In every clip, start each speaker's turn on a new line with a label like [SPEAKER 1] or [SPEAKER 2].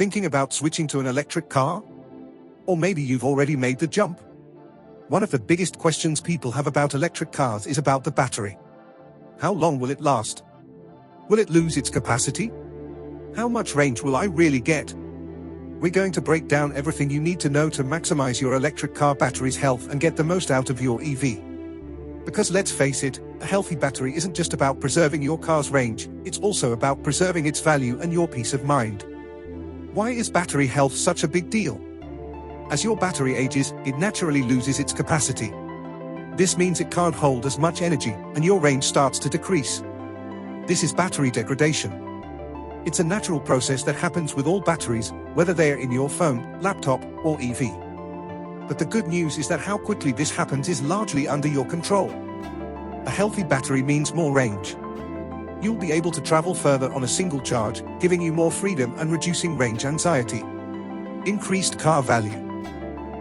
[SPEAKER 1] Thinking about switching to an electric car? Or maybe you've already made the jump? One of the biggest questions people have about electric cars is about the battery. How long will it last? Will it lose its capacity? How much range will I really get? We're going to break down everything you need to know to maximize your electric car battery's health and get the most out of your EV. Because let's face it, a healthy battery isn't just about preserving your car's range, it's also about preserving its value and your peace of mind. Why is battery health such a big deal? As your battery ages, it naturally loses its capacity. This means it can't hold as much energy, and your range starts to decrease. This is battery degradation. It's a natural process that happens with all batteries, whether they are in your phone, laptop, or EV. But the good news is that how quickly this happens is largely under your control. A healthy battery means more range. You'll be able to travel further on a single charge, giving you more freedom and reducing range anxiety. Increased car value.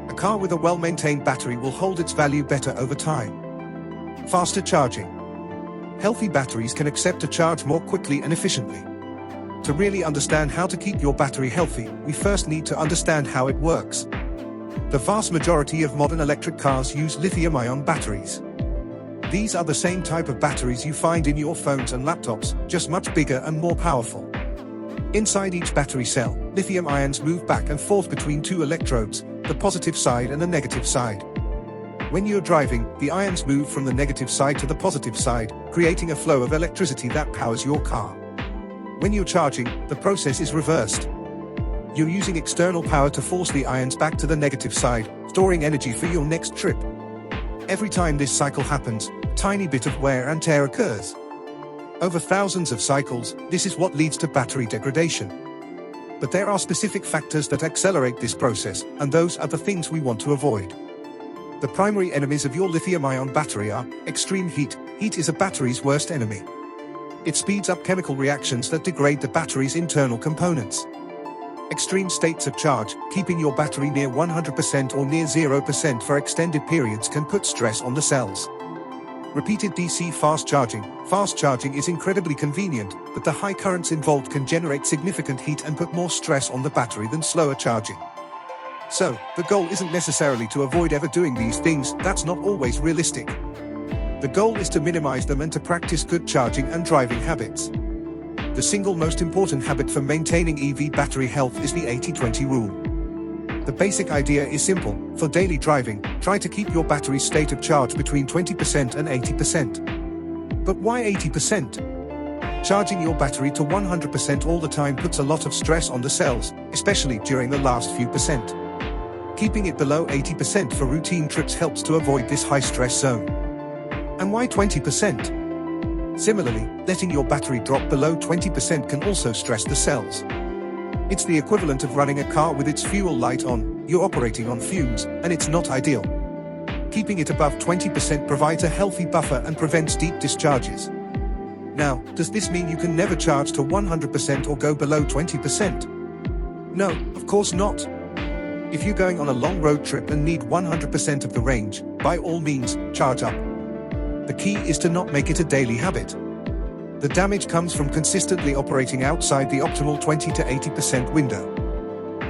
[SPEAKER 1] A car with a well-maintained battery will hold its value better over time. Faster charging. Healthy batteries can accept a charge more quickly and efficiently. To really understand how to keep your battery healthy, we first need to understand how it works. The vast majority of modern electric cars use lithium-ion batteries. These are the same type of batteries you find in your phones and laptops, just much bigger and more powerful. Inside each battery cell, lithium ions move back and forth between two electrodes, the positive side and the negative side. When you're driving, the ions move from the negative side to the positive side, creating a flow of electricity that powers your car. When you're charging, the process is reversed. You're using external power to force the ions back to the negative side, storing energy for your next trip. Every time this cycle happens, a tiny bit of wear and tear occurs. Over thousands of cycles, this is what leads to battery degradation. But there are specific factors that accelerate this process, and those are the things we want to avoid. The primary enemies of your lithium-ion battery are extreme heat. Heat is a battery's worst enemy. It speeds up chemical reactions that degrade the battery's internal components. Extreme states of charge, keeping your battery near 100% or near 0% for extended periods can put stress on the cells. Repeated DC fast charging. Fast charging is incredibly convenient, but the high currents involved can generate significant heat and put more stress on the battery than slower charging. So, the goal isn't necessarily to avoid ever doing these things, that's not always realistic. The goal is to minimize them and to practice good charging and driving habits. The single most important habit for maintaining EV battery health is the 80-20 rule. The basic idea is simple. For daily driving, try to keep your battery's state of charge between 20% and 80%. But why 80%? Charging your battery to 100% all the time puts a lot of stress on the cells, especially during the last few percent. Keeping it below 80% for routine trips helps to avoid this high-stress zone. And why 20%? Similarly, letting your battery drop below 20% can also stress the cells. It's the equivalent of running a car with its fuel light on. You're operating on fumes, and it's not ideal. Keeping it above 20% provides a healthy buffer and prevents deep discharges. Now, does this mean you can never charge to 100% or go below 20%? No, of course not. If you're going on a long road trip and need 100% of the range, by all means, charge up. The key is to not make it a daily habit. The damage comes from consistently operating outside the optimal 20 to 80% window.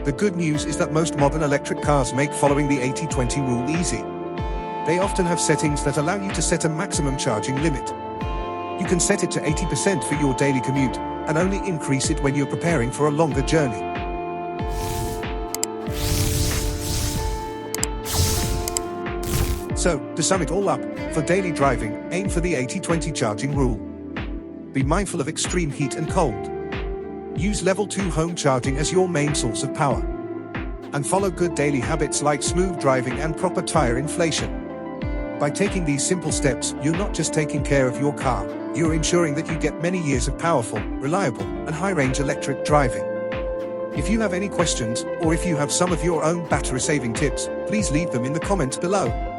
[SPEAKER 1] The good news is that most modern electric cars make following the 80-20 rule easy. They often have settings that allow you to set a maximum charging limit. You can set it to 80% for your daily commute, and only increase it when you're preparing for a longer journey. So, to sum it all up, for daily driving, aim for the 80-20 charging rule. Be mindful of extreme heat and cold. Use level 2 home charging as your main source of power. And follow good daily habits like smooth driving and proper tire inflation. By taking these simple steps, you're not just taking care of your car, you're ensuring that you get many years of powerful, reliable, and high-range electric driving. If you have any questions, or if you have some of your own battery-saving tips, please leave them in the comments below.